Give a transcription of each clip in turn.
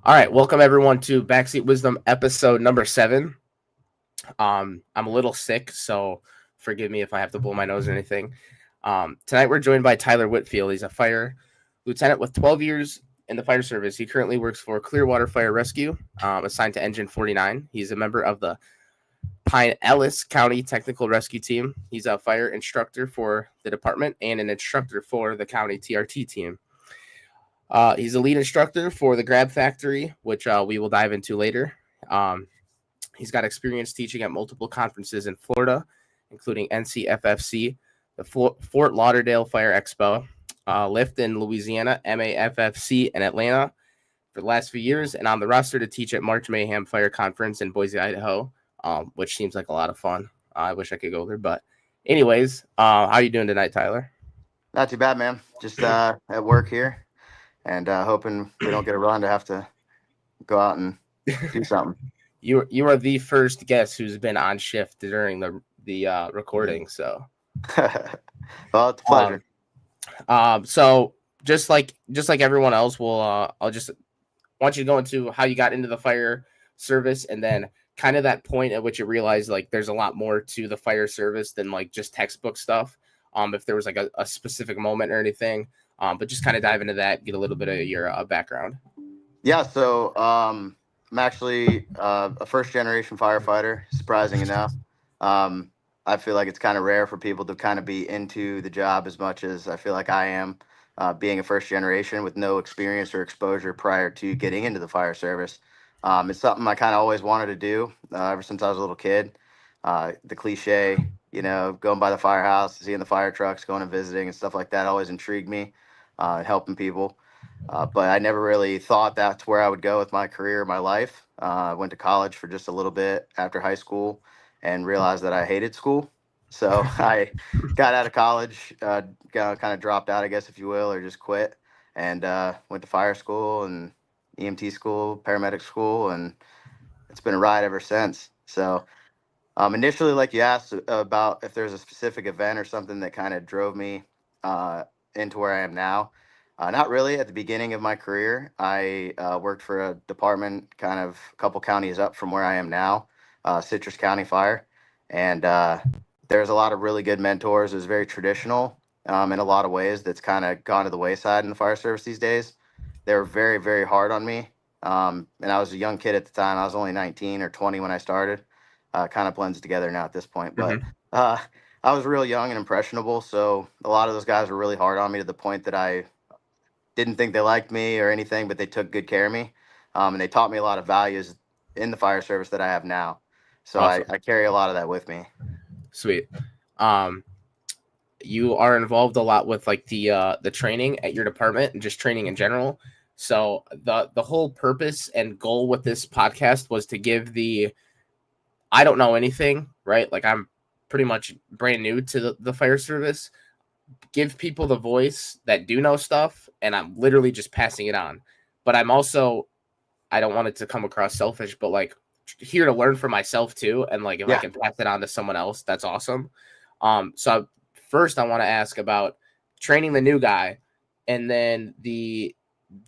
All right, welcome everyone to Backseat Wisdom episode number 7. I'm a little sick, so forgive me if I have to blow my nose or anything. Tonight we're joined by Tyler Whitfield. He's a fire lieutenant with 12 years in the fire service. He currently works for Clearwater Fire Rescue, assigned to Engine 49. He's a member of the Pinellas County Technical Rescue Team. He's a fire instructor for the department and an instructor for the county TRT team. He's a lead instructor for the Grab Factory, which we will dive into later. He's got experience teaching at multiple conferences in Florida, including NCFFC, the Fort Lauderdale Fire Expo, LIFT in Louisiana, MAFFC in Atlanta for the last few years, and on the roster to teach at March Mayhem Fire Conference in Boise, Idaho, which seems like a lot of fun. I wish I could go there, but anyways, how are you doing tonight, Tyler? Not too bad, man. Just at work here. And hoping we don't get a run to have to go out and do something. You are the first guest who's been on shift during the recording, so. Well, it's a pleasure. So just like everyone else, I'll just want you to go into how you got into the fire service, and then kind of that point at which you realize like there's a lot more to the fire service than like just textbook stuff. If there was like a specific moment or anything. But just kind of dive into that, get a little bit of your background. Yeah, so I'm actually a first-generation firefighter, surprising enough. I feel like it's kind of rare for people to kind of be into the job as much as I feel like I am, being a first generation with no experience or exposure prior to getting into the fire service. It's something I kind of always wanted to do ever since I was a little kid. The cliche, going by the firehouse, seeing the fire trucks, going and visiting and stuff like that always intrigued me. Helping people. But I never really thought that's where I would go with my career, my life. I went to college for just a little bit after high school and realized that I hated school. So I got out of college, kind of dropped out, I guess, if you will, or just quit, and went to fire school and EMT school, paramedic school, and it's been a ride ever since. So initially, like you asked about if there's a specific event or something that kind of drove me into where I am now. Not really. At the beginning of my career, I worked for a department kind of a couple counties up from where I am now, Citrus County Fire. And there's a lot of really good mentors. It was very traditional in a lot of ways. That's kind of gone to the wayside in the fire service these days. They were very, very hard on me. And I was a young kid at the time. I was only 19 or 20 when I started. Kind of blends together now at this point. But I was real young and impressionable, so a lot of those guys were really hard on me to the point that I didn't think they liked me or anything, but they took good care of me, and they taught me a lot of values in the fire service that I have now. So awesome. I carry a lot of that with me. Sweet. You are involved a lot with like the training at your department and just training in general. So the whole purpose and goal with this podcast was to give I don't know anything, right? Like I'm pretty much brand new to the fire service, give people the voice that do know stuff, and I'm literally just passing it on. But I'm also, I don't want it to come across selfish, but like here to learn for myself too, and like if I can pass it on to someone else, that's awesome. So first I want to ask about training the new guy, and then the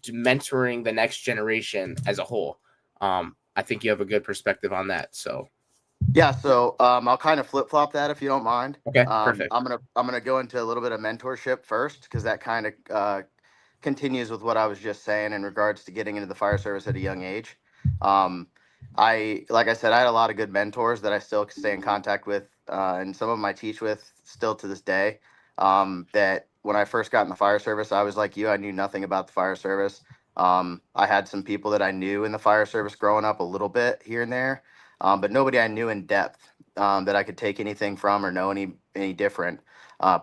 mentoring the next generation as a whole. I think you have a good perspective on that, so. Yeah, so I'll kind of flip-flop that if you don't mind. Okay, perfect. I'm gonna go into a little bit of mentorship first, because that kind of continues with what I was just saying in regards to getting into the fire service at a young age. Like I said, I had a lot of good mentors that I still stay in contact with, and some of them I teach with still to this day. That when I first got in the fire service, I was like you, I knew nothing about the fire service. I had some people that I knew in the fire service growing up a little bit here and there. But nobody I knew in depth that I could take anything from or know any different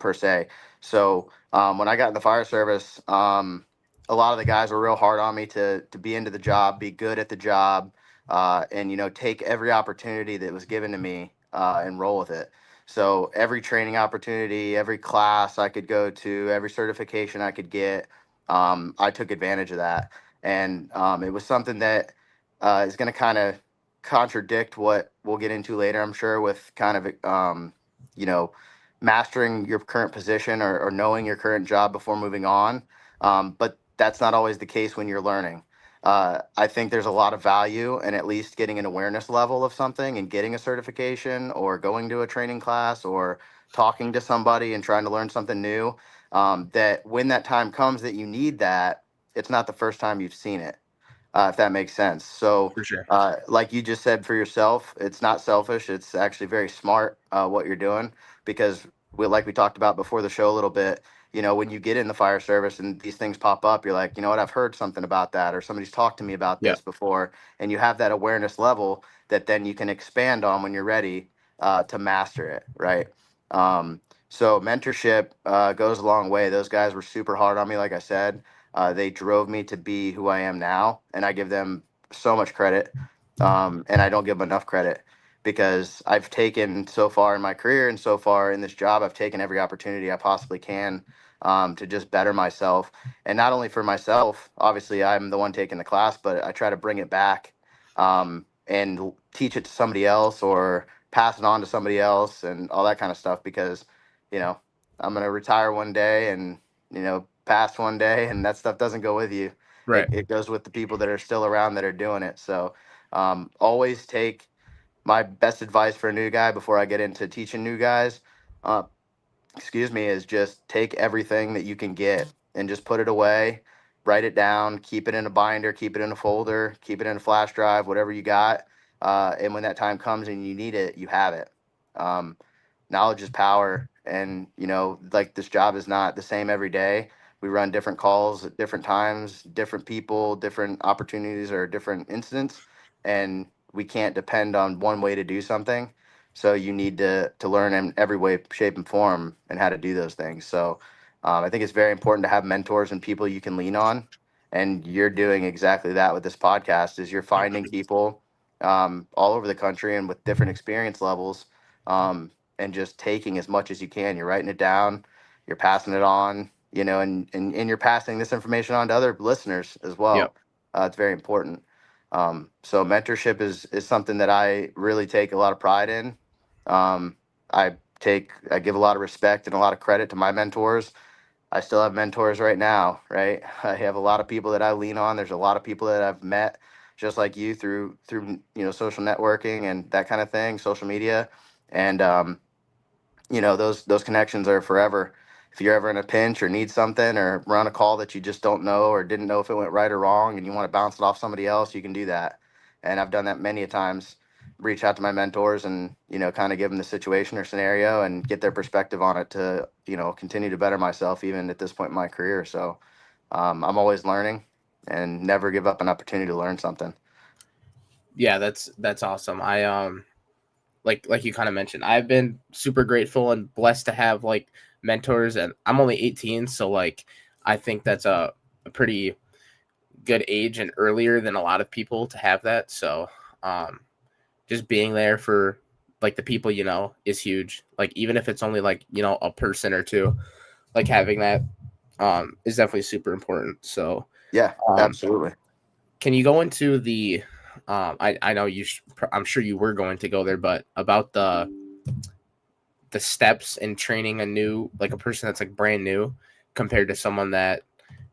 per se. So when I got in the fire service, a lot of the guys were real hard on me to be into the job, be good at the job, and take every opportunity that was given to me and roll with it. So every training opportunity, every class I could go to, every certification I could get, I took advantage of that. And it was something that is going to kind of contradict what we'll get into later, I'm sure, with kind of mastering your current position or knowing your current job before moving on. But that's not always the case when you're learning. I think there's a lot of value in at least getting an awareness level of something and getting a certification or going to a training class or talking to somebody and trying to learn something new. That when that time comes that you need that, it's not the first time you've seen it, if that makes sense. So, For sure. like you just said for yourself, it's not selfish. It's actually very smart what you're doing because, like we talked about before the show a little bit, when you get in the fire service and these things pop up, you're like, you know what, I've heard something about that, or somebody's talked to me about Yeah. this before. And you have that awareness level that then you can expand on when you're ready to master it, right? So mentorship goes a long way. Those guys were super hard on me, like I said. They drove me to be who I am now, and I give them so much credit. And I don't give them enough credit because I've taken so far in my career and so far in this job, I've taken every opportunity I possibly can to just better myself. And not only for myself, obviously, I'm the one taking the class, but I try to bring it back and teach it to somebody else or pass it on to somebody else and all that kind of stuff because, you know, I'm going to retire one day and, pass one day, and that stuff doesn't go with you. Right. It goes with the people that are still around that are doing it. So always take my best advice for a new guy before I get into teaching new guys. Uh, is just take everything that you can get and just put it away, write it down, keep it in a binder, keep it in a folder, keep it in a flash drive, whatever you got. And when that time comes and you need it, you have it. Um, Knowledge is power. And, like this job is not the same every day. We run different calls at different times, different people, different opportunities, or different incidents. And we can't depend on one way to do something. So you need to learn in every way, shape, and form and how to do those things. So I think it's very important to have mentors and people you can lean on. And you're doing exactly that with this podcast. Is you're finding people all over the country and with different experience levels, and just taking as much as you can. You're writing it down, you're passing it on, and you're passing this information on to other listeners as Yep. well. It's very important. So mentorship is something that I really take a lot of pride in. um, I give a lot of respect and a lot of credit to my mentors. I still have mentors right now, right? I have a lot of people that I lean on. There's a lot of people that I've met just like you through social networking and that kind of thing, social media. And those connections are forever. If you're ever in a pinch or need something or run a call that you just don't know or didn't know if it went right or wrong and you want to bounce it off somebody else, you can do that. And I've done that many a times. Reach out to my mentors and kind of give them the situation or scenario and get their perspective on it to continue to better myself even at this point in my career. So I'm always learning and never give up an opportunity to learn something. Yeah, that's awesome. I like you kind of mentioned, I've been super grateful and blessed to have like mentors, and I'm only 18, so like I think that's a pretty good age and earlier than a lot of people to have that. So just being there for like the people is huge. Like even if it's only like a person or two, like having that is definitely super important. So Yeah, um absolutely. can you go into the I know I'm sure you were going to go there, but about the steps in training a person that's like brand new compared to someone that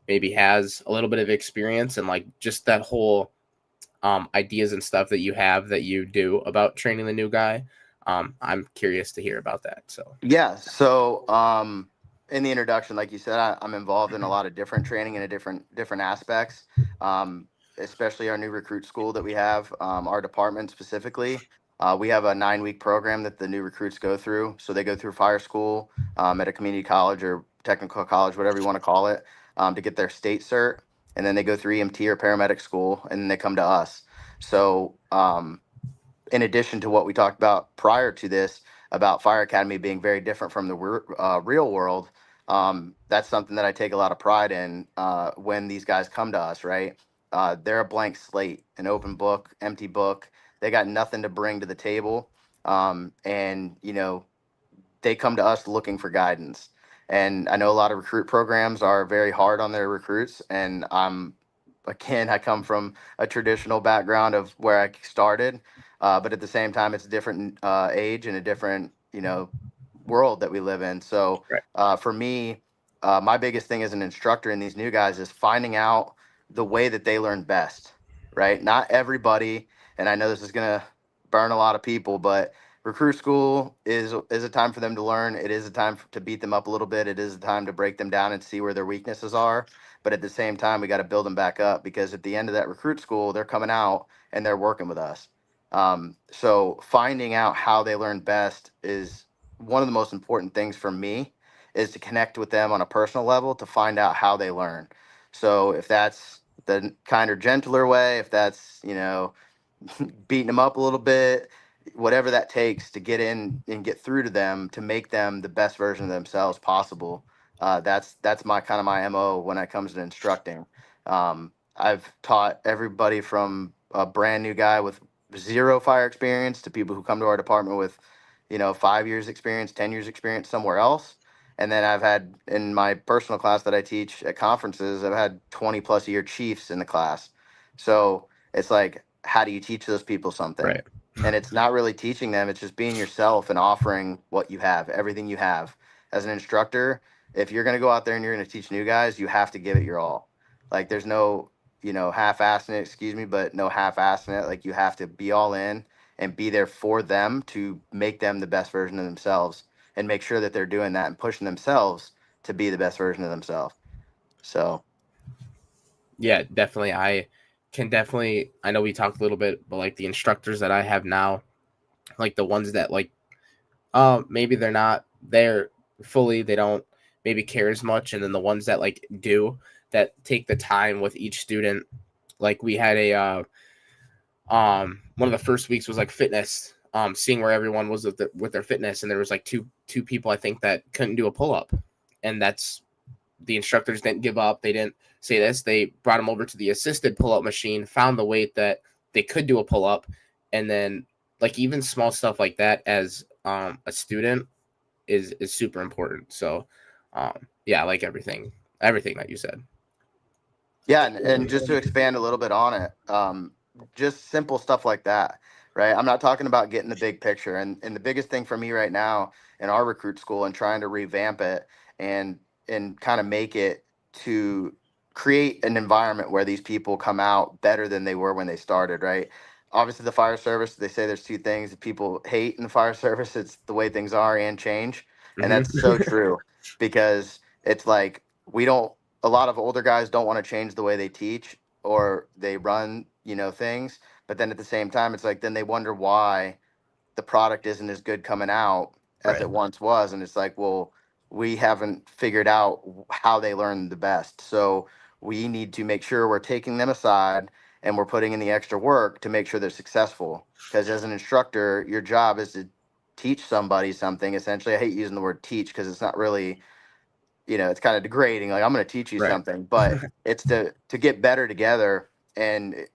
maybe has a little bit of experience, and like just that whole ideas and stuff that you have that you do about training the new guy. I'm curious to hear about that. So Yeah. So, in the introduction, like you said, I'm involved in a lot of different training and different aspects, especially our new recruit school that we have, our department specifically. We have a 9-week program that the new recruits go through. So they go through fire school at a community college or technical college, whatever you want to call it, to get their state cert. And then they go through EMT or paramedic school, and then they come to us. So, in addition to what we talked about prior to this about Fire Academy being very different from the real world, that's something that I take a lot of pride in when these guys come to us, right? They're a blank slate, an open book, empty book. They got nothing to bring to the table. And, they come to us looking for guidance. And I know a lot of recruit programs are very hard on their recruits. And I come from a traditional background of where I started, but at the same time, it's a different age and a different, world that we live in. So right. for me, my biggest thing as an instructor in these new guys is finding out the way that they learn best, right? Not everybody, and I know this is going to burn a lot of people, but recruit school is a time for them to learn. It is a time to beat them up a little bit. It is a time to break them down and see where their weaknesses are. But at the same time, we got to build them back up, because at the end of that recruit school, they're coming out and they're working with us. So finding out how they learn best is one of the most important things for me, is to connect with them on a personal level to find out how they learn. So if that's the kinder, gentler way, if that's, beating them up a little bit, whatever that takes to get in and get through to them to make them the best version of themselves possible. That's my MO when it comes to instructing. I've taught everybody from a brand new guy with zero fire experience to people who come to our department with, 5 years experience, 10 years experience somewhere else. And then I've had, in my personal class that I teach at conferences, I've had 20+ year chiefs in the class. So it's like, how do you teach those people something? Right. And it's not really teaching them. It's just being yourself and offering what you have, everything you have. As an instructor, if you're going to go out there and you're going to teach new guys, you have to give it your all. Like, there's no, half-assing it, excuse me, but no half-assing it. Like, you have to be all in and be there for them to make them the best version of themselves, and make sure that they're doing that and pushing themselves to be the best version of themselves. So, Yeah, definitely. I know we talked a little bit, but like the instructors that I have now, like the ones that like, maybe they're not there fully, they don't maybe care as much. And then the ones that like do, that take the time with each student. Like we had one of the first weeks was like fitness, seeing where everyone was with their fitness. And there was like two people, I think, that couldn't do a pull-up. And that's, the instructors didn't give up. They didn't say this. They brought them over to the assisted pull-up machine, found the weight that they could do a pull-up. And then like even small stuff like that as a student is super important. So yeah, I like everything that you said. yeah. And just to expand a little bit on it, just simple stuff like that, right? I'm not talking about getting the big picture. And the biggest thing for me right now in our recruit school and trying to revamp it and kind of make it to create an environment where these people come out better than they were when they started, right? Obviously, the fire service, they say there's two things that people hate in the fire service. It's the way things are and change. And that's so true, because it's like, a lot of older guys don't want to change the way they teach or they run, things. But then at the same time, it's like, then they wonder why the product isn't as good coming out as Right. it once was. And it's like, well, we haven't figured out how they learn the best. So we need to make sure we're taking them aside and we're putting in the extra work to make sure they're successful. Because as an instructor, your job is to teach somebody something. Essentially, I hate using the word teach because it's not really, it's kind of degrading. Like, I'm going to teach you Right. something, but it's to get better together and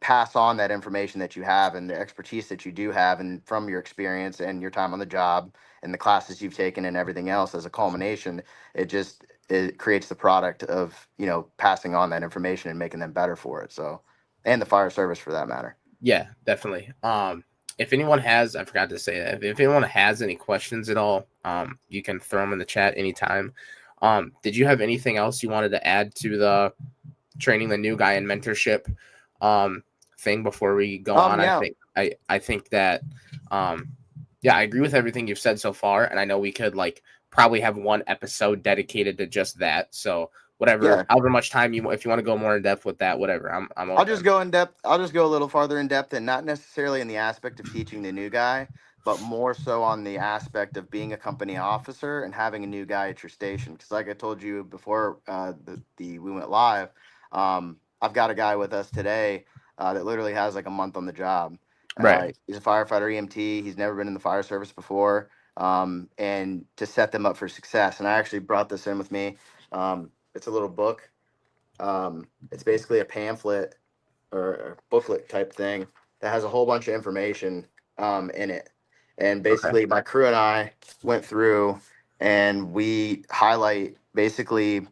pass on that information that you have and the expertise that you do have, and from your experience and your time on the job and the classes you've taken and everything else as a culmination. It creates the product of passing on that information and making them better for it. So, and the fire service for that matter. Yeah, definitely. If anyone has, I forgot to say that, if anyone has any questions at all, you can throw them in the chat anytime. Did you have anything else you wanted to add to the training the new guy and mentorship thing before we go on? Yeah. I think that yeah, I agree with everything you've said so far, and I know we could like probably have one episode dedicated to just that. So whatever, however much time if you want to go more in depth with that, whatever. I'm open. I'll just go in depth. I'll just go a little farther in depth, and not necessarily in the aspect of teaching the new guy, but more so on the aspect of being a company officer and having a new guy at your station. Because, like I told you before, we went live. I've got a guy with us today that literally has like a month on the job. Right. He's a firefighter EMT. He's never been in the fire service before, and to set them up for success. And I actually brought this in with me. It's a little book. It's basically a pamphlet or a booklet type thing that has a whole bunch of information in it. And basically, my crew and I went through and we highlight basically,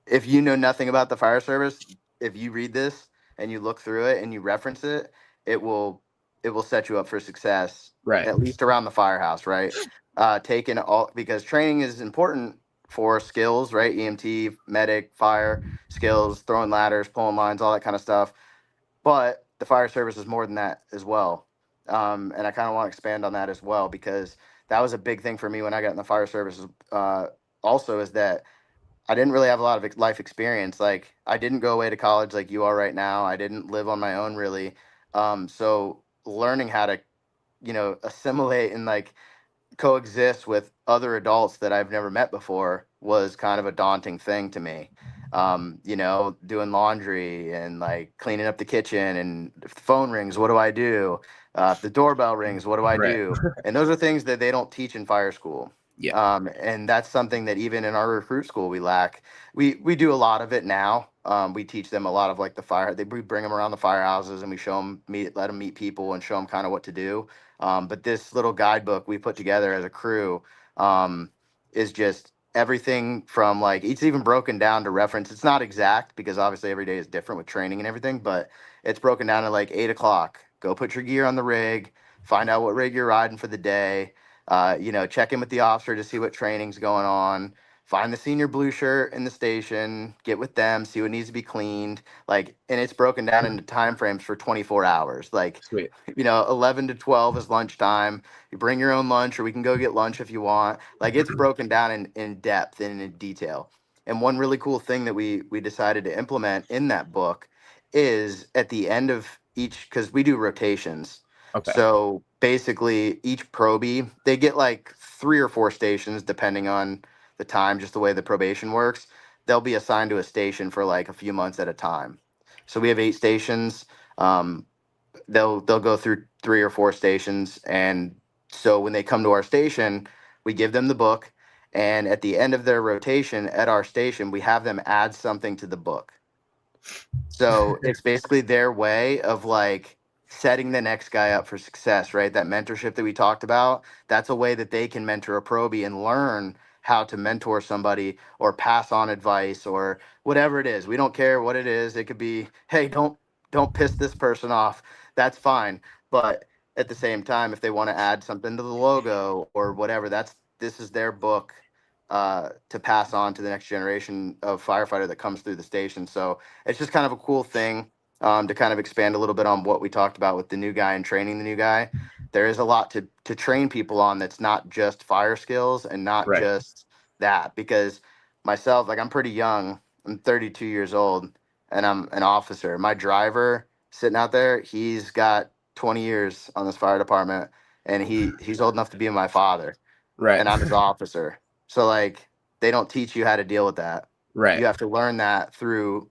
if you know nothing about the fire service, if you read this and you look through it and you reference it, it will set you up for success, Right. at least around the firehouse, right? Taking all, because training is important for skills, right? EMT, medic, fire skills, throwing ladders, pulling lines, all that kind of stuff. But the fire service is more than that as well. And I kind of want to expand on that as well, because that was a big thing for me when I got in the fire service. Also, is that I didn't really have a lot of life experience. Like, I didn't go away to college like you are right now. I didn't live on my own really. So learning how to, assimilate and like coexist with other adults that I've never met before was kind of a daunting thing to me. Doing laundry and like cleaning up the kitchen, and if the phone rings, what do I do? If the doorbell rings, what do I Right. do? And those are things that they don't teach in fire school. Yeah. And that's something that even in our recruit school we lack. We do a lot of it now. We teach them a lot of like we bring them around the firehouses and we show them let them meet people and show them kind of what to do. But this little guidebook we put together as a crew is just everything from like, it's even broken down to reference. It's not exact because obviously every day is different with training and everything, but it's broken down to like 8 o'clock. Go put your gear on the rig, find out what rig you're riding for the day. Check in with the officer to see what training's going on. Find the senior blue shirt in the station, get with them, see what needs to be cleaned. Like, and it's broken down into time frames for 24 hours. Like, Sweet. 11 to 12 is lunchtime. You bring your own lunch, or we can go get lunch if you want. Like, it's broken down in depth and in detail. And one really cool thing that we decided to implement in that book is at the end of each, because we do rotations. Okay. So basically, each probie, they get like 3 or 4 stations depending on the time, just the way the probation works. They'll be assigned to a station for like a few months at a time. So we have 8 stations. They'll go through 3 or 4 stations, and so when they come to our station, we give them the book, and at the end of their rotation at our station, we have them add something to the book. So it's basically their way of like setting the next guy up for success, right? That mentorship that we talked about, that's a way that they can mentor a probie and learn how to mentor somebody or pass on advice or whatever it is. We don't care what it is. It could be, hey, don't piss this person off. That's fine. But at the same time, if they want to add something to the logo or whatever, this is their book to pass on to the next generation of firefighter that comes through the station. So it's just kind of a cool thing to kind of expand a little bit on what we talked about with the new guy and training the new guy. There is a lot to train people on that's not just fire skills and not Right. just that. Because myself, like, I'm pretty young. I'm 32 years old and I'm an officer. My driver sitting out there, he's got 20 years on this fire department, and he's old enough to be my father, Right. and I'm his officer. So like, they don't teach you how to deal with that. Right. You have to learn that through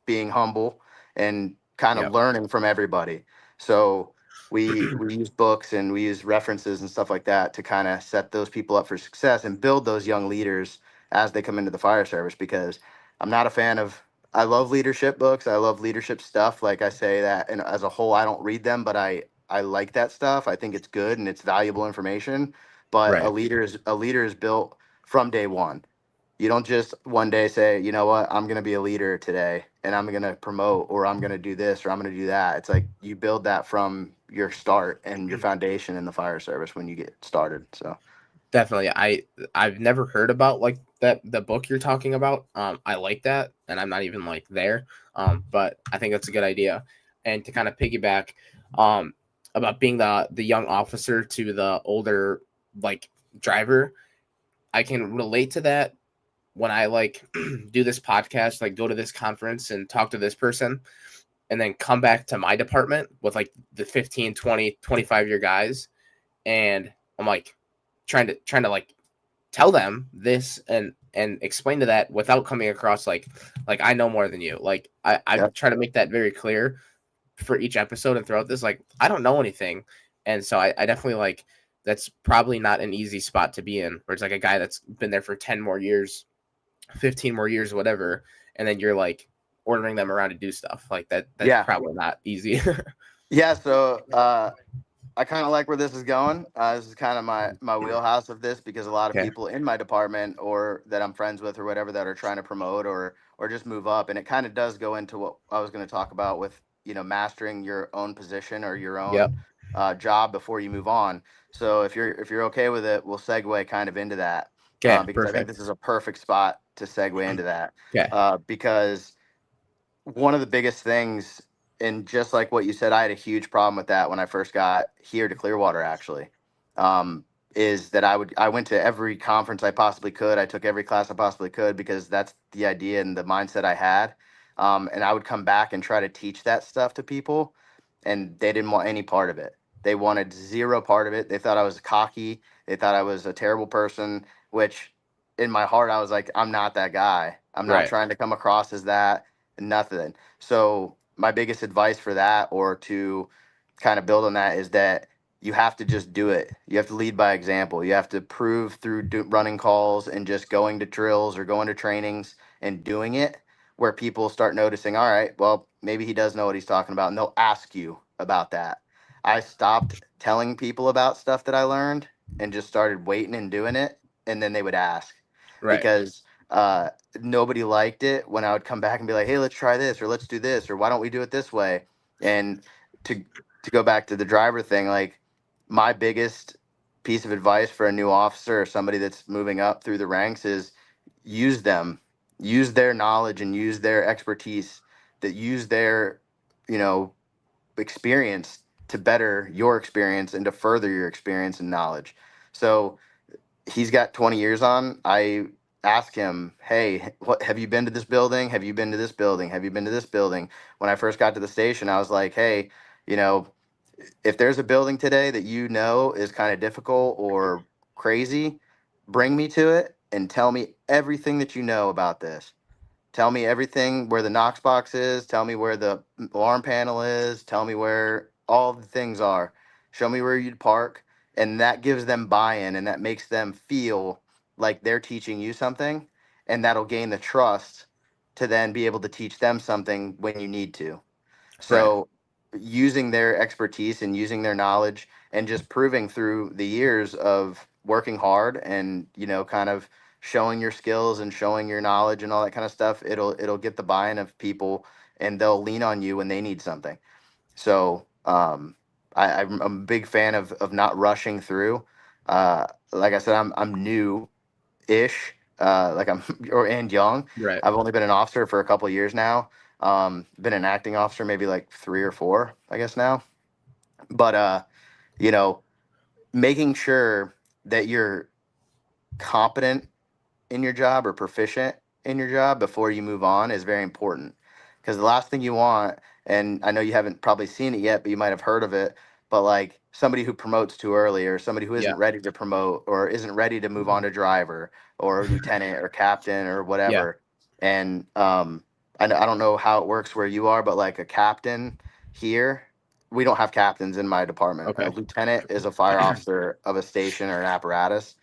being humble and kind of Yep. learning from everybody. So we use books and we use references and stuff like that to kind of set those people up for success and build those young leaders as they come into the fire service. Because I'm not a fan of, I love leadership books. I love leadership stuff. Like, I say that, and as a whole, I don't read them, but I like that stuff. I think it's good and it's valuable information. But Right. a leader is built from day one. You don't just one day say, you know what, I'm going to be a leader today and I'm going to promote, or I'm going to do this, or I'm going to do that. It's like you build that from your start and your foundation in the fire service when you get started. So Definitely. I've never heard about like that the book you're talking about. I like that, and I'm not even like there. But I think that's a good idea. And to kind of piggyback, about being the young officer to the older like driver, I can relate to that when I like do this podcast, like go to this conference and talk to this person, and then come back to my department with like the 15, 20, 25-year guys. And I'm like trying to like tell them this and explain to that without coming across like I know more than you. Like I yeah, try to make that very clear for each episode and throughout this, like, I don't know anything. And so I definitely like, that's probably not an easy spot to be in, where it's like a guy that's been there for 10 more years, 15 more years, whatever. And then you're like ordering them around to do stuff like that. That's yeah, probably not easy. yeah. So I kind of like where this is going. This is kind of my wheelhouse of this, because a lot of Okay. people in my department or that I'm friends with or whatever that are trying to promote or just move up, and it kind of does go into what I was going to talk about with mastering your own position or your Yep. own job before you move on. So if you're okay with it, we'll segue kind of into that. Okay, because I think perfect. this is a perfect spot to segue into that. Okay. Because one of the biggest things, and just like what you said, I had a huge problem with that when I first got here to Clearwater, actually, is that I went to every conference I possibly could. I took every class I possibly could because that's the idea and the mindset I had. And I would come back and try to teach that stuff to people, and they didn't want any part of it. They wanted zero part of it. They thought I was cocky. They thought I was a terrible person, which in my heart, I was like, I'm not that guy. I'm not Right. trying to come across as that. Nothing. So my biggest advice for that, or to kind of build on that, is that you have to just do it. You have to lead by example. You have to prove through running calls and just going to drills or going to trainings and doing it, where people start noticing, all right, well, maybe he does know what he's talking about, and they'll ask you about that. I stopped telling people about stuff that I learned and just started waiting and doing it, and then they would ask, Right. because nobody liked it when I would come back and be like, hey, let's try this, or let's do this, or why don't we do it this way? And to go back to the driver thing, like, my biggest piece of advice for a new officer or somebody that's moving up through the ranks is use them, use their knowledge and use their expertise, that use their, you know, experience to better your experience and to further your experience and knowledge. So he's got 20 years on. I ask him, hey, what have you been to this building? Have you been to this building? Have you been to this building? When I first got to the station, I was like, hey, you know, if there's a building today that you know is kind of difficult or crazy, bring me to it and tell me everything that you know about this. Tell me everything, where the Knox box is. Tell me where the alarm panel is. Tell me where all the things are. Show me where you'd park. And that gives them buy-in, and that makes them feel like they're teaching you something. And that'll gain the trust to then be able to teach them something when you need to. Right. So using their expertise and using their knowledge and just proving through the years of working hard and, you know, kind of showing your skills and showing your knowledge and all that kind of stuff, it'll get the buy-in of people, and they'll lean on you when they need something. So I'm a big fan of not rushing through. Like I said, I'm new-ish, like I'm and young. Right. I've only been an officer for a couple of years now. Been an acting officer maybe like 3 or 4, I guess now. But you know, making sure that you're competent in your job or proficient in your job before you move on is very important. Because the last thing you want, and I know you haven't probably seen it yet, but you might have heard of it, but like somebody who promotes too early, or somebody who Yeah. isn't ready to promote, or isn't ready to move on to driver or lieutenant or captain or Yeah. whatever. And I don't know how it works where you are, but like a captain here, we don't have captains in my department. A Okay. lieutenant is a fire officer of a station or an apparatus.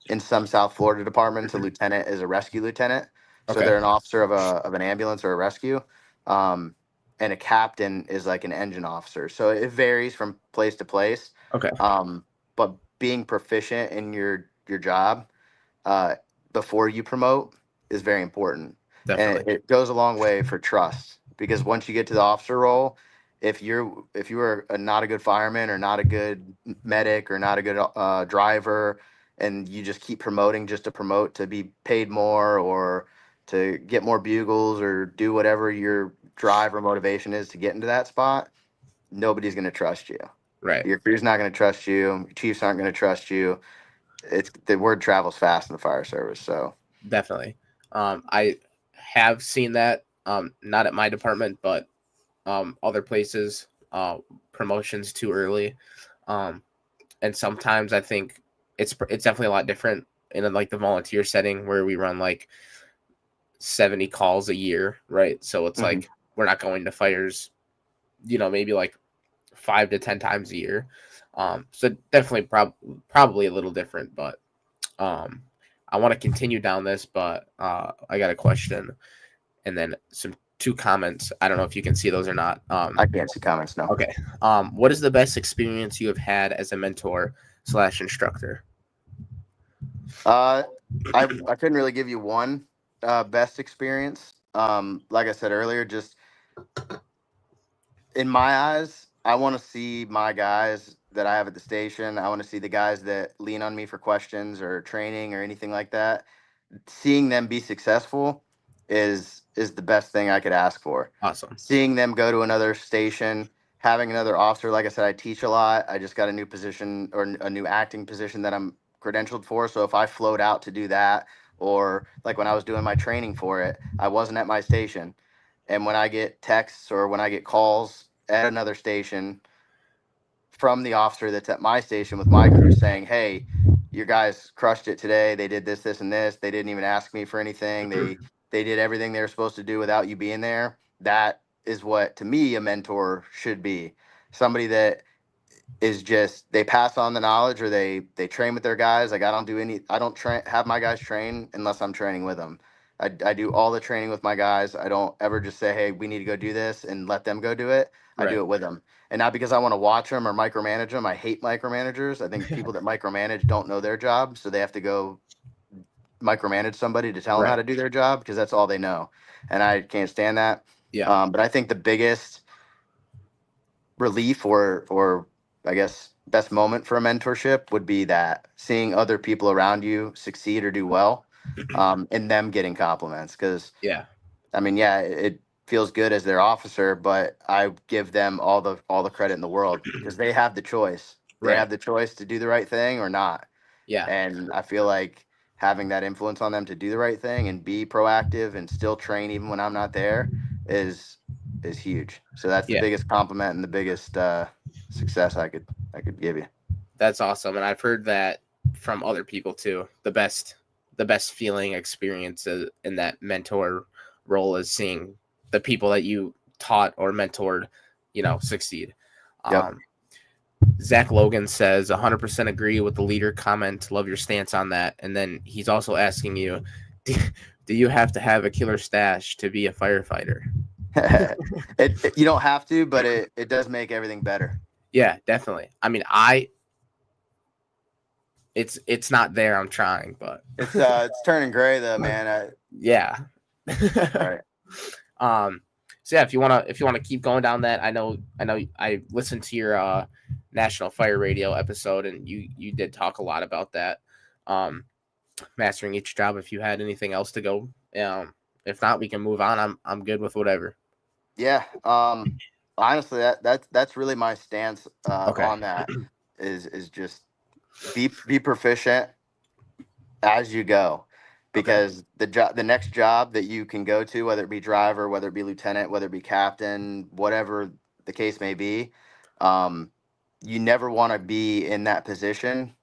In some South Florida departments, a lieutenant is a rescue lieutenant. So Okay. they're an officer of an ambulance or a rescue. Um, and a captain is like an engine officer. So it varies from place to place. Okay. But being proficient in your job uh, before you promote is very important. And Definitely. it goes a long way for trust, because once you get to the officer role, if you are not a good fireman or not a good medic or not a good driver, and you just keep promoting just to promote, to be paid more or to get more bugles or do whatever your drive or motivation is to get into that spot, nobody's going to trust you. Right. Your crew's not going to trust you. Your chiefs aren't going to trust you. It's the word travels fast in the fire service. So Definitely. I have seen that. Not at my department, but other places. Promotions too early. Um, and sometimes I think it's definitely a lot different in like the volunteer setting where we run like 70 calls a year, right? So it's mhm. like we're not going to fires, maybe like 5 to 10 times a year. So definitely probably a little different, but I want to continue down this, but I got a question and then two comments. I don't know if you can see those or not. I can't see comments now. Okay. What is the best experience you have had as a mentor / instructor? I couldn't really give you one best experience. Like I said earlier, just in my eyes, I want to see my guys that I have at the station. I want to see the guys that lean on me for questions or training or anything like that. Seeing them be successful is the best thing I could ask for. Awesome. Seeing them go to another station, having another officer. Like I said, I teach a lot. I just got a new position or a new acting position that I'm credentialed for. So if I float out to do that, or like when I was doing my training for it, I wasn't at my station. And when I get texts or when I get calls at another station from the officer that's at my station with my crew saying, hey, your guys crushed it today. They did this, this, and this. They didn't even ask me for anything. They did everything they were supposed to do without you being there. That is what, to me, a mentor should be. Somebody that is just, they pass on the knowledge, or they train with their guys. Like, I don't have my guys train unless I'm training with them. I do all the training with my guys. I don't ever just say, hey, we need to go do this and let them go do it. I do it with them. And not because I want to watch them or micromanage them. I hate micromanagers. I think people that micromanage don't know their job, so they have to go micromanage somebody to tell them how to do their job, because that's all they know. And I can't stand that. Yeah. But I think the biggest relief, or I guess best moment for a mentorship, would be that seeing other people around you succeed or do well, and them getting compliments. Because Yeah. I mean, yeah, it feels good as their officer, but I give them all the credit in the world, because they have the choice. They have the choice to do the right thing or not. Yeah. And I feel like having that influence on them to do the right thing and be proactive and still train even when I'm not there is huge. So that's the biggest compliment and the biggest success I could give you. That's awesome. And I've heard that from other people too. The best feeling experience in that mentor role is seeing the people that you taught or mentored, succeed. Yep. Zach Logan says 100% agree with the leader comment. Love your stance on that. And then he's also asking you, do you have to have a killer stash to be a firefighter? You don't have to, but it does make everything better. Yeah, definitely. I mean, it's not there. I'm trying, but it's turning gray though, man. Yeah. All right. So yeah, if you wanna keep going down that, I know I listened to your National Fire Radio episode, and you did talk a lot about that. Mastering each job. If you had anything else to go, if not, we can move on. I'm good with whatever. Yeah. Honestly, that's really my stance on that. Is just be proficient as you go, because the next job that you can go to, whether it be driver, whether it be lieutenant, whether it be captain, whatever the case may be, you never want to be in that position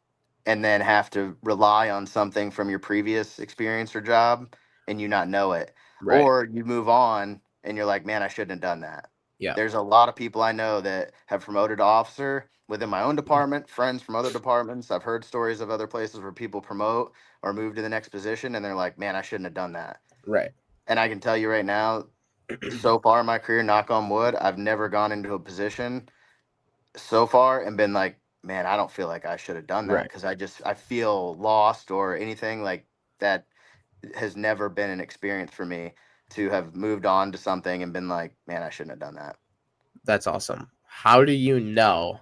and then have to rely on something from your previous experience or job and you not know it. Right. Or you move on and you're like, man, I shouldn't have done that. Yeah. There's a lot of people I know that have promoted to officer within my own department, friends from other departments. I've heard stories of other places where people promote or move to the next position and they're like, man, I shouldn't have done that. Right. And I can tell you right now, so far in my career, knock on wood, I've never gone into a position so far and been like, man, I don't feel like I should have done that, because I feel lost or anything like that. Has never been an experience for me to have moved on to something and been like, man, I shouldn't have done that. That's awesome. How do you know,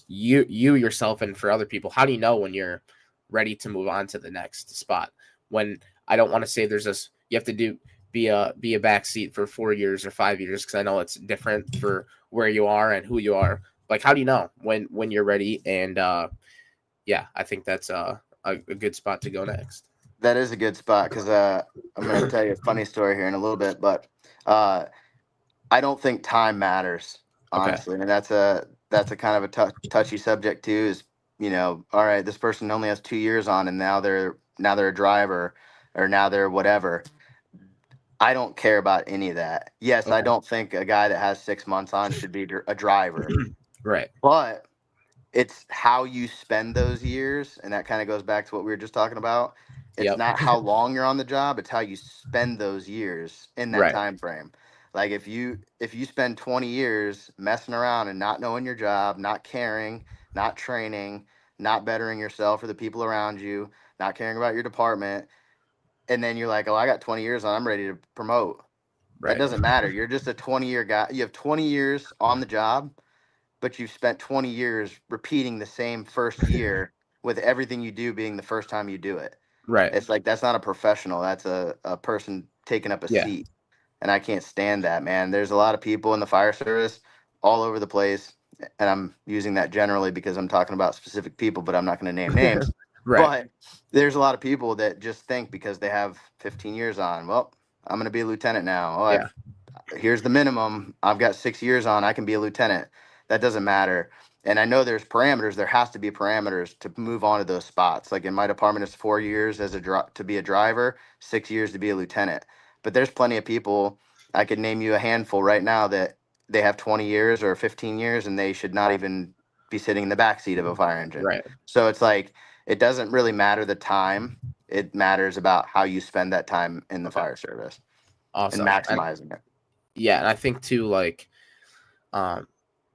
you yourself, and for other people, how do you know when you're ready to move on to the next spot? When, I don't want to say there's this, you have to be a backseat for 4 years or 5 years, because I know it's different for where you are and who you are. Like, how do you know when you're ready? And yeah, I think that's a good spot to go next. That is a good spot, because I'm going to tell you a funny story here in a little bit, but I don't think time matters, honestly. And that's a kind of a touchy subject too, is, all right, this person only has 2 years on and now they're a driver, or now they're whatever. I don't care about any of that. Yes, I don't think a guy that has 6 months on should be a driver. Right. But it's how you spend those years, and that kind of goes back to what we were just talking about. It's not how long you're on the job, it's how you spend those years in that time frame. Like, if you spend 20 years messing around and not knowing your job, not caring, not training, not bettering yourself or the people around you, not caring about your department, and then you're like, oh, I got 20 years on, I'm ready to promote. That doesn't matter. You're just a 20-year guy. You have 20 years on the job. but you've spent 20 years repeating the same first year with everything you do being the first time you do it. Right. It's like, that's not a professional. That's a person taking up a Yeah. seat. And I can't stand that, man. There's a lot of people in the fire service all over the place. And I'm using that generally because I'm talking about specific people, but I'm not going to name names. Right. But there's a lot of people that just think because they have 15 years on, well, I'm going to be a lieutenant now. Oh, Yeah. here's the minimum. I've got 6 years on. I can be a lieutenant. That doesn't matter. And I know there's parameters. There has to be parameters to move on to those spots. Like in my department, it's 4 years as to be a driver, 6 years to be a lieutenant. But there's plenty of people. I could name you a handful right now that they have 20 years or 15 years, and they should not even be sitting in the back seat of a fire engine. Right. So it's like, it doesn't really matter the time. It matters about how you spend that time in the fire service Awesome. and maximizing it. Yeah, and I think too, like,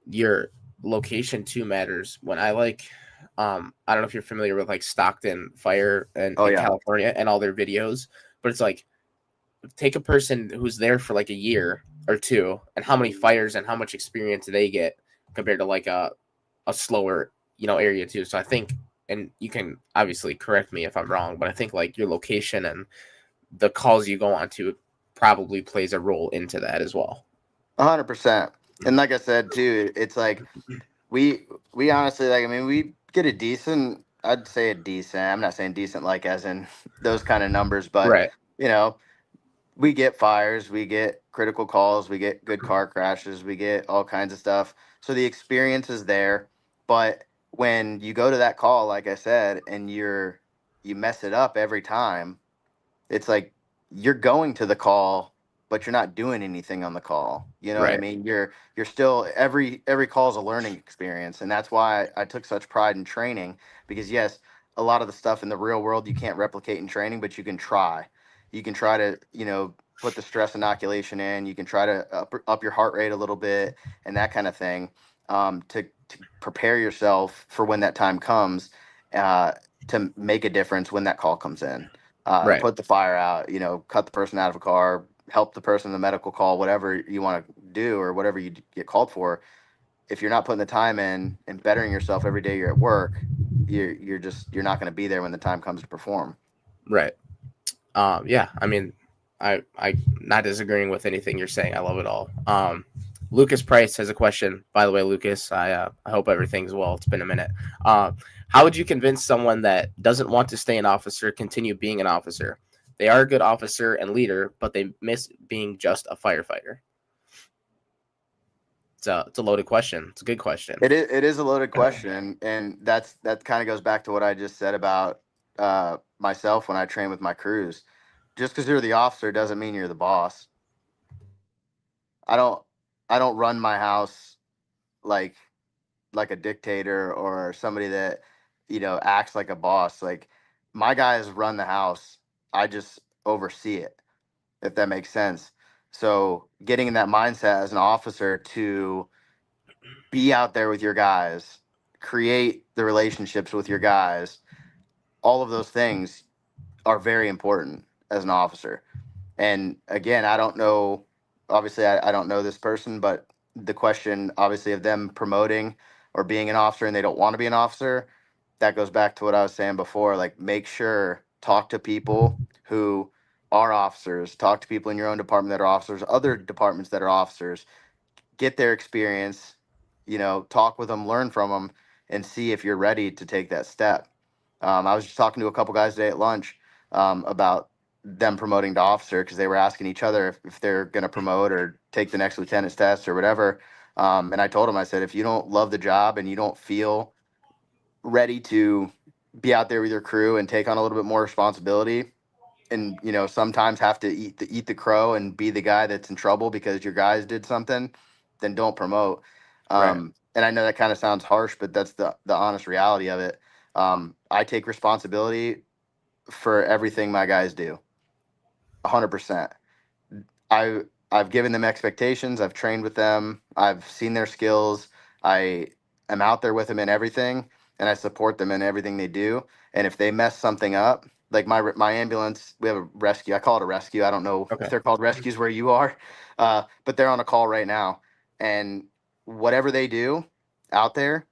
your location too matters. When I I don't know if you're familiar with like Stockton Fire in California and all their videos, but it's like, take a person who's there for like a year or two, and how many fires and how much experience they get compared to like a slower, area too. So I think, and you can obviously correct me if I'm wrong, but I think like your location and the calls you go on to probably plays a role into that as well. 100%. And like I said too, it's like we honestly, like, I mean, we get a decent, I'd say a decent, I'm not saying decent like as in those kind of numbers, but Right. We get fires, we get critical calls, we get good car crashes, we get all kinds of stuff. So the experience is there, but when you go to that call, like I said, and you mess it up every time, it's like you're going to the call, but you're not doing anything on the call. You know what I Right. mean? You're still, every call is a learning experience, and that's why I took such pride in training, because yes, a lot of the stuff in the real world you can't replicate in training, but you can try. You can try to, put the stress inoculation in. You can try to up your heart rate a little bit and that kind of thing, to prepare yourself for when that time comes, to make a difference when that call comes in. Right. Put the fire out, cut the person out of a car, help the person in the medical call, whatever you want to do or whatever you get called for. If you're not putting the time in and bettering yourself every day you're at work, you're not going to be there when the time comes to perform. Right. Yeah. I mean, I'm not disagreeing with anything you're saying. I love it all. Lucas Price has a question. By the way, Lucas, I hope everything's well. It's been a minute. How would you convince someone that doesn't want to stay an officer continue being an officer? They are a good officer and leader, but they miss being just a firefighter. It's a loaded question. It's a good question. It is a loaded question, and that kind of goes back to what I just said about myself when I train with my crews. Just because you're the officer doesn't mean you're the boss. I don't run my house like a dictator or somebody that acts like a boss. Like, my guys run the house, I just oversee it, if that makes sense. So getting in that mindset as an officer to be out there with your guys, create the relationships with your guys, all of those things are very important as an officer. And again, I don't know, obviously I don't know this person, but the question obviously of them promoting or being an officer and they don't want to be an officer, that goes back to what I was saying before. Like, make sure, talk to people who are officers, talk to people in your own department that are officers, other departments that are officers, get their experience, talk with them, learn from them, and see if you're ready to take that step. I was just talking to a couple guys today at lunch about them promoting to officer, because they were asking each other if they're going to promote or take the next lieutenant's test or whatever. And I told them, I said, if you don't love the job and you don't feel ready to be out there with your crew and take on a little bit more responsibility, and sometimes have to eat the crow and be the guy that's in trouble because your guys did something, then don't promote. Right. And I know that kind of sounds harsh, but that's the honest reality of it. I take responsibility for everything my guys do, 100%. I've given them expectations. I've trained with them. I've seen their skills. I am out there with them in everything, and I support them in everything they do. And if they mess something up, like my ambulance, we have a rescue. I call it a rescue. I don't know Okay. if they're called rescues where you are, but they're on a call right now. And whatever they do, out there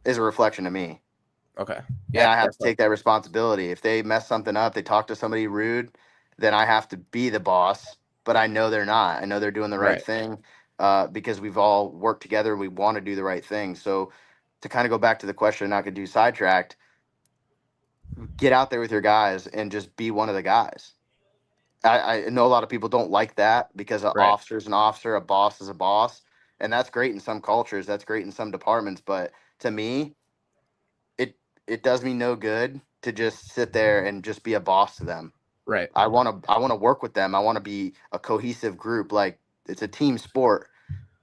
is a reflection of me. Okay. And Yeah. I have to take that responsibility. If they mess something up, they talk to somebody rude, then I have to be the boss. But I know they're not. I know they're doing the right Right. thing because we've all worked together. We want to do the right thing. So to kind of go back to the question, not going to do sidetracked, get out there with your guys and just be one of the guys. I know a lot of people don't like that because an Right. officer is an officer, a boss is a boss. And that's great in some cultures. That's great in some departments. But to me, it does me no good to just sit there and just be a boss to them. Right. I want to work with them. I want to be a cohesive group. Like, it's a team sport.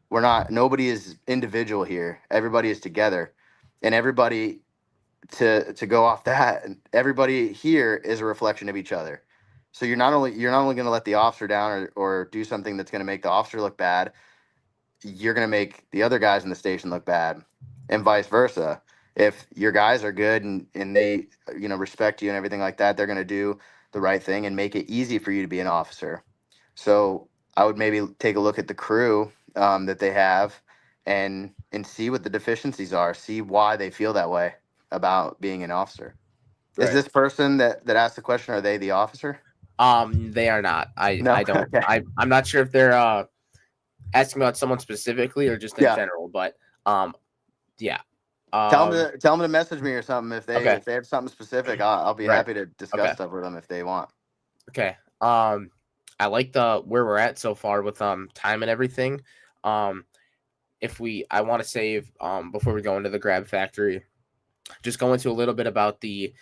Nobody is individual here. Everybody is together. And everybody, to go off that, everybody here is a reflection of each other. So you're not only going to let the officer down or do something that's going to make the officer look bad, you're going to make the other guys in the station look bad, and vice versa. If your guys are good and they respect you and everything like that, they're going to do the right thing and make it easy for you to be an officer. So I would maybe take a look at the crew that they have and see what the deficiencies are, see why they feel that way about being an officer. Is Right. this person that asked the question, are they the officer? They are not. I No. I don't. Okay. I'm not sure if they're asking about someone specifically or just in Yeah. general, but yeah. Tell them to message me or something if they Okay. if they have something specific. I'll be Right. happy to discuss Okay. stuff with them if they want. Okay. I like the where we're at so far with time and everything. Um, I want to save before we go into the grab factory, just go into a little bit about the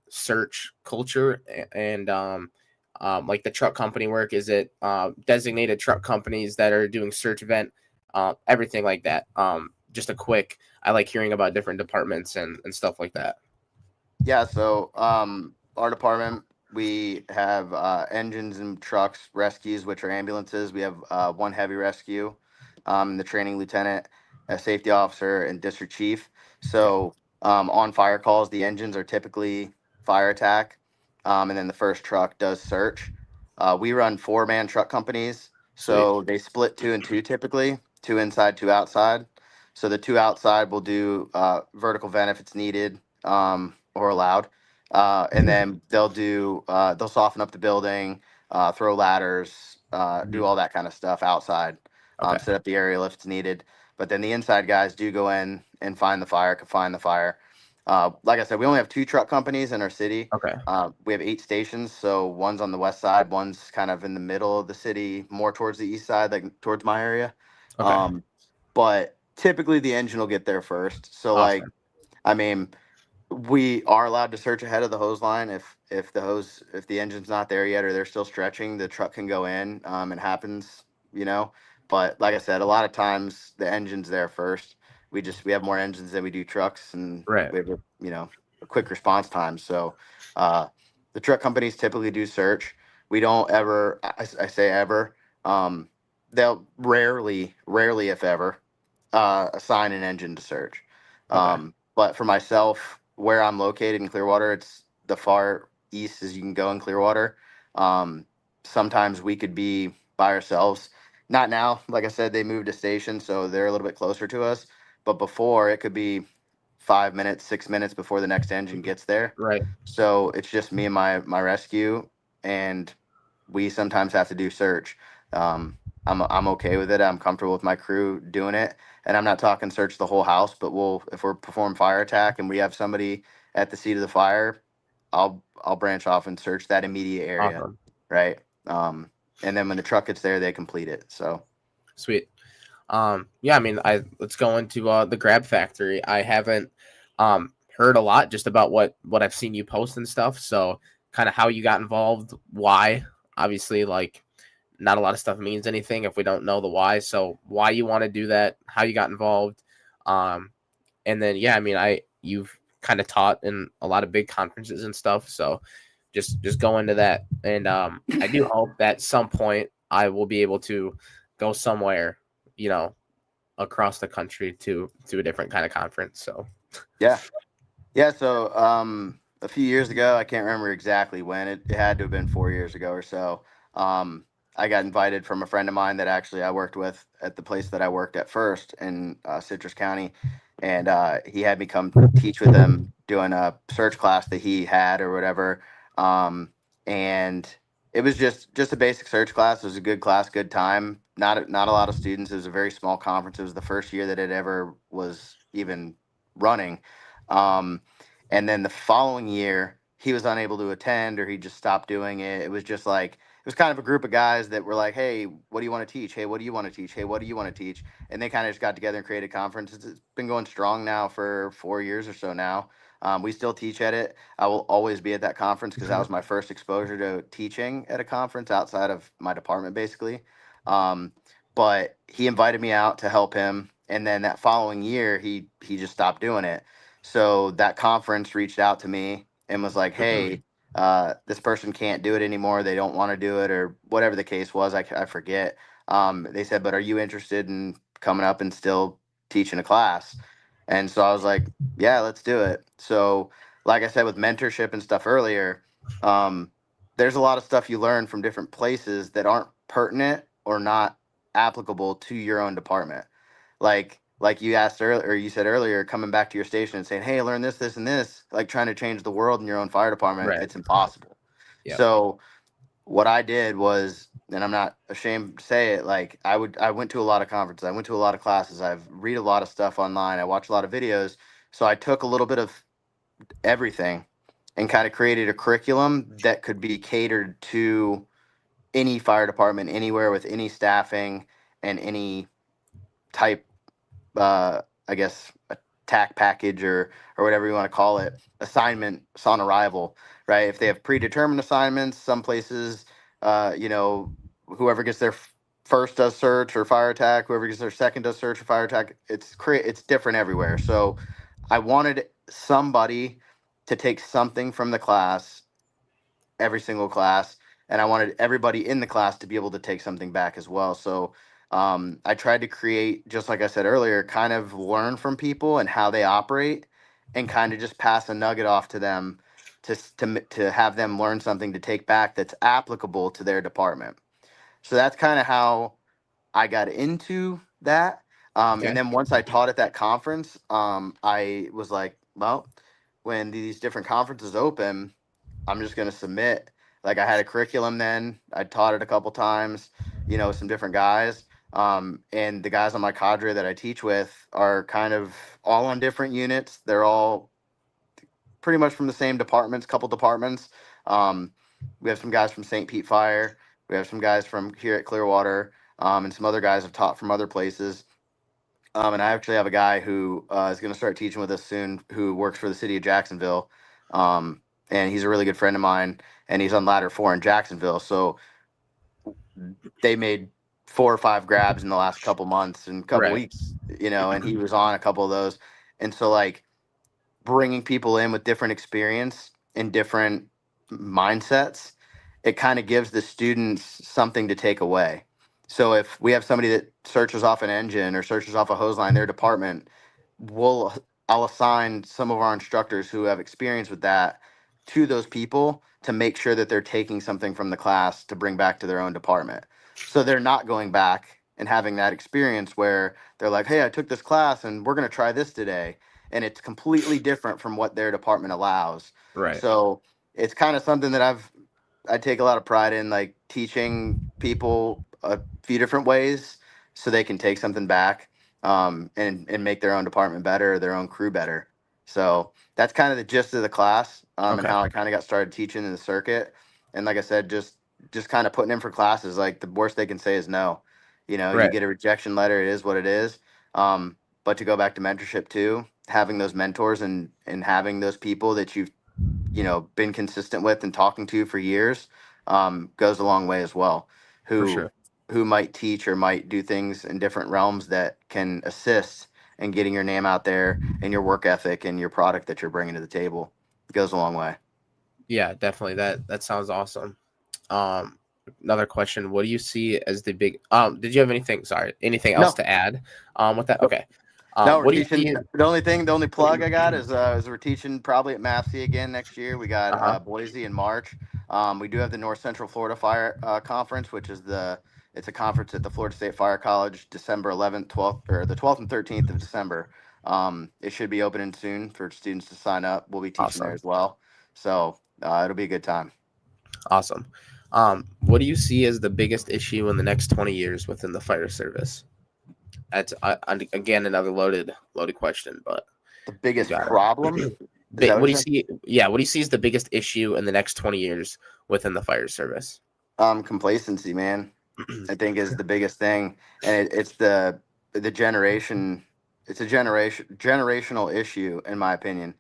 search culture and like the truck company work. Is it designated truck companies that are doing search event, everything like that? Just a quick. I like hearing about different departments and stuff like that. Yeah. So our department, we have engines and trucks, rescues, which are ambulances. We have one heavy rescue, the training lieutenant, a safety officer, and district chief. Okay. So on fire calls, the engines are typically fire attack, and then the first truck does search. We run 4-man truck companies, Sweet. so they split 2 and 2 typically, 2 inside, 2 outside. So the 2 outside will do vertical vent if it's needed or allowed, and then they'll soften up the building, throw ladders, do Mhm. all that kind of stuff outside, Okay. set up the aerial if it's needed. But then the inside guys do go in and find the fire, confine the fire. Like I said, we only have 2 truck companies in our city. Okay. We have 8 stations, so one's on the west side, one's kind of in the middle of the city, more towards the east side, like towards my area. Okay. But typically the engine will get there first. So like, Awesome. I mean, we are allowed to search ahead of the hose line if the engine's not there yet or they're still stretching, the truck can go in. It happens, you know. But like I said, a lot of times the engine's there first. We have more engines than we do trucks, and Right. we have a quick response time. So uh, the truck companies typically do search. We don't ever, I say ever. They'll rarely if ever, assign an engine to search. Okay. But for myself, where I'm located in Clearwater, it's the far east as you can go in Clearwater. Um, Sometimes we could be by ourselves. Not now. Like I said, they moved a station, so they're a little bit closer to us. But before, it could be 5 minutes, 6 minutes before the next engine gets there. Right. So it's just me and my rescue, and we sometimes have to do search. I'm okay with it. I'm comfortable with my crew doing it, and I'm not talking search the whole house, but if we're performing fire attack and we have somebody at the seat of the fire, I'll branch off and search that immediate area, Awesome. right? And then when the truck gets there, they complete it. So Sweet. Yeah, I mean, let's go into the grab factory. I haven't heard a lot just about what I've seen you post and stuff. So kind of how you got involved, why. Obviously, like not a lot of stuff means anything if we don't know the why. So why you want to do that, how you got involved. And then yeah, I mean, you've kind of taught in a lot of big conferences and stuff. So just go into that. And I do hope that at some point I will be able to go somewhere, you know, across the country to a different kind of conference. So yeah, yeah. So a few years ago, I can't remember exactly when. It had to have been 4 years ago or so. Um, I got invited from a friend of mine that actually I worked with at the place that I worked at first in Citrus County, and he had me come teach with him doing a search class that he had or whatever. And it was just a basic search class. It was a good class, good time. Not a lot of students. It was a very small conference. It was the first year that it ever was even running. And then the following year, he was unable to attend, or he just stopped doing it. It was just like, it was kind of a group of guys that were like, hey, what do you want to teach? Hey, what do you want to teach? Hey, what do you want to teach? And they kind of just got together and created a conference. It's been going strong now for 4 years or so now. We still teach at it. I will always be at that conference because that was my first exposure to teaching at a conference outside of my department, basically. But he invited me out to help him. And then that following year, he just stopped doing it. So that conference reached out to me and was like, hey, this person can't do it anymore. They don't want to do it, or whatever the case was. I forget. They said, but are you interested in coming up and still teaching a class? And so I was like, yeah, let's do it. So like I said, with mentorship and stuff earlier, there's a lot of stuff you learn from different places that aren't pertinent or not applicable to your own department. Like you asked earlier, or you said earlier, coming back to your station and saying, hey, learn this, this, and this, like trying to change the world in your own fire department, Right. it's impossible. Yeah. So what I did was, and I'm not ashamed to say it, like I went to a lot of conferences, I went to a lot of classes, I've read a lot of stuff online, I watched a lot of videos. So I took a little bit of everything and kind of created a curriculum that could be catered to any fire department anywhere with any staffing and any type, I guess, attack package or whatever you want to call it, assignments on arrival, right? If they have predetermined assignments, some places, whoever gets their first does search or fire attack, whoever gets their second does search or fire attack. It's different everywhere. So I wanted somebody to take something from the class, every single class, and I wanted everybody in the class to be able to take something back as well. So I tried to create, just like I said earlier, kind of learn from people and how they operate, and kind of just pass a nugget off to them to have them learn something to take back that's applicable to their department. So that's kind of how I got into that. Okay. And then once I taught at that conference, I was like, well, when these different conferences open, I'm just going to submit. Like I had a curriculum then. I taught it a couple times, some different guys. And the guys on my cadre that I teach with are kind of all on different units. They're all pretty much from the same departments, couple departments. We have some guys from St. Pete Fire. We have some guys from here at Clearwater, and some other guys have taught from other places. And I actually have a guy who is going to start teaching with us soon, who works for the city of Jacksonville. And he's a really good friend of mine, and he's on ladder 4 in Jacksonville. So they made 4 or 5 grabs in the last couple months and couple Right. weeks, and he was on a couple of those. And so like bringing people in with different experience and different mindsets, it kind of gives the students something to take away. So if we have somebody that searches off an engine or searches off a hose line, their department, I'll assign some of our instructors who have experience with that to those people to make sure that they're taking something from the class to bring back to their own department. So they're not going back and having that experience where they're like, hey, I took this class and we're going to try this today. And it's completely different from what their department allows. Right. So it's kind of something that I take a lot of pride in, like teaching people a few different ways so they can take something back, and make their own department better, their own crew better. So that's kind of the gist of the class, and Okay. how I kind of got started teaching in the circuit. And like I said, just kind of putting in for classes. Like the worst they can say is no. You Right. get a rejection letter. It is what it is. But to go back to mentorship too, having those mentors and having those people that you've been consistent with and talking to for years, goes a long way as well. For Who sure. who might teach or might do things in different realms that can assist in getting your name out there and your work ethic and your product that you're bringing to the table. It goes a long way. Yeah, definitely. That sounds awesome. Another question: what do you see as the big? Did you have anything else No, to add? With that, nope. okay. No, we're What do you teaching. see? The only plug I got is we're teaching probably at MAFFC again next year. We got Uh-huh. Boise in March. We do have the North Central Florida Fire Conference, which is it's a conference at the Florida State Fire College, December 11th, 12th, or the 12th and 13th of December. It should be opening soon for students to sign up. We'll be teaching there Awesome. as well. So it'll be a good time. Awesome. What do you see as the biggest issue in the next 20 years within the fire service? That's again another loaded question, but The biggest got it. problem? Is that What do you you're see? Yeah, what do you see as the biggest issue in the next 20 years within the fire service? Complacency, man. I think is the biggest thing, and it's the generation. It's a generational issue, in my opinion.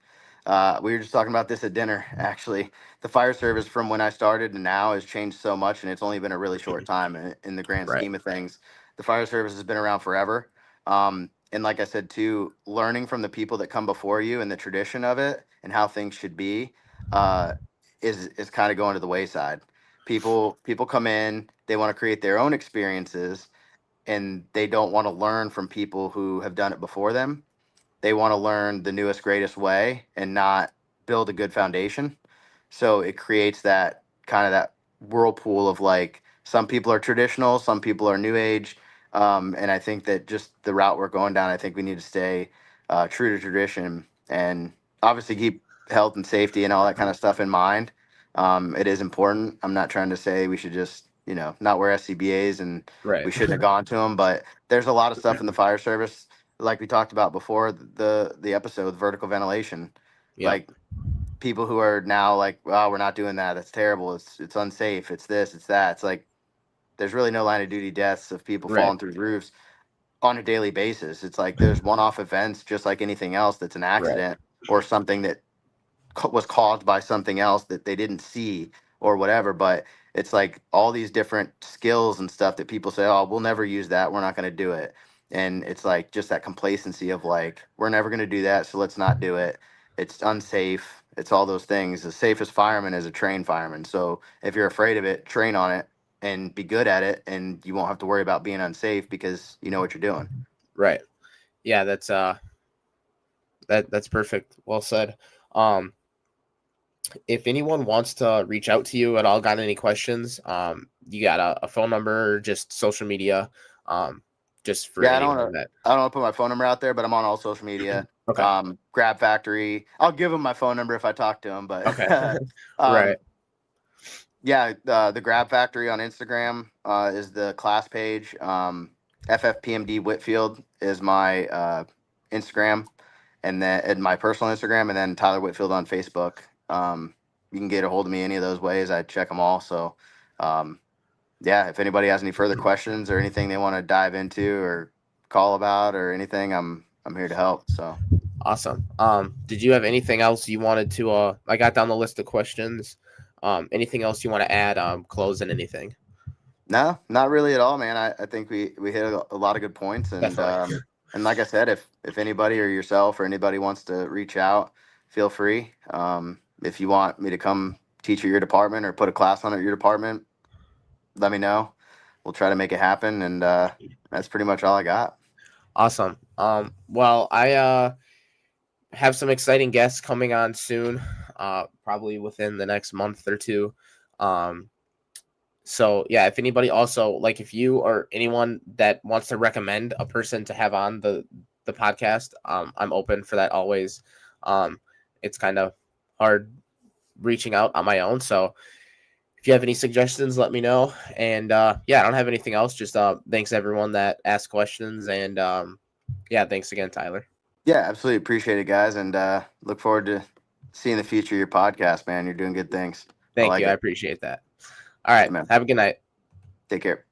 We were just talking about this at dinner. Actually, the fire service from when I started to now has changed so much, and it's only been a really short time in the grand Right. scheme of things. The fire service has been around forever, and like I said too, learning from the people that come before you and the tradition of it and how things should be uh, is kind of going to the wayside. People come in, they want to create their own experiences, and they don't want to learn from people who have done it before them. They want to learn the newest greatest way and not build a good foundation. So it creates that kind of that whirlpool of like, some people are traditional, some people are new age, and I think that just the route we're going down, I think we need to stay true to tradition and obviously keep health and safety and all that kind of stuff in mind. It is important. I'm not trying to say we should just, not wear SCBAs and Right. we shouldn't have gone to them, but there's a lot of stuff in the fire service, like we talked about before the episode, vertical ventilation. Yep. Like people who are now like, oh, we're not doing that. That's terrible. It's unsafe. It's this. It's that. It's like there's really no line of duty deaths of people Right. falling through roofs on a daily basis. It's like there's one-off events, just like anything else that's an accident or something that was caused by something else that they didn't see or whatever. But it's like all these different skills and stuff that people say, oh, we'll never use that. We're not going to do it. And it's like just that complacency of like, we're never going to do that. So let's not do it. It's unsafe. It's all those things. The safest fireman is a trained fireman. So if you're afraid of it, train on it and be good at it. And you won't have to worry about being unsafe because you know what you're doing. Right. Yeah, that's perfect. Well said. If anyone wants to reach out to you at all, got any questions, you got a phone number or just social media, just for anyone that. I don't want to put my phone number out there, but I'm on all social media. Okay. Grab Factory. I'll give them my phone number if I talk to them, but Okay. Right. Yeah, the Grab Factory on Instagram is the class page. FFPMD Whitfield is my Instagram, and then my personal Instagram, and then Tyler Whitfield on Facebook. You can get a hold of me any of those ways. I check them all. So, yeah, if anybody has any further questions or anything they want to dive into or call about or anything, I'm here to help. So awesome. Did you have anything else you wanted to? I got down the list of questions. Anything else you want to add? Close and anything? No, not really at all, man. I think we hit a lot of good points, and and like I said, if anybody or yourself or anybody wants to reach out, feel free. If you want me to come teach at your department or put a class on at your department, let me know. We'll try to make it happen, and that's pretty much all I got. Awesome. Well, I have some exciting guests coming on soon, probably within the next month or two. So yeah, if anybody also, like, if you or anyone that wants to recommend a person to have on the podcast, I'm open for that always. It's kind of hard reaching out on my own, so if you have any suggestions, let me know. And yeah, I don't have anything else. Just thanks everyone that asked questions, and yeah, thanks again, Tyler. Yeah, absolutely appreciate it, guys, and look forward to seeing the future of your podcast, man. You're doing good things. Thank you. I it. appreciate that. All right. Man. Have a good night. Take care.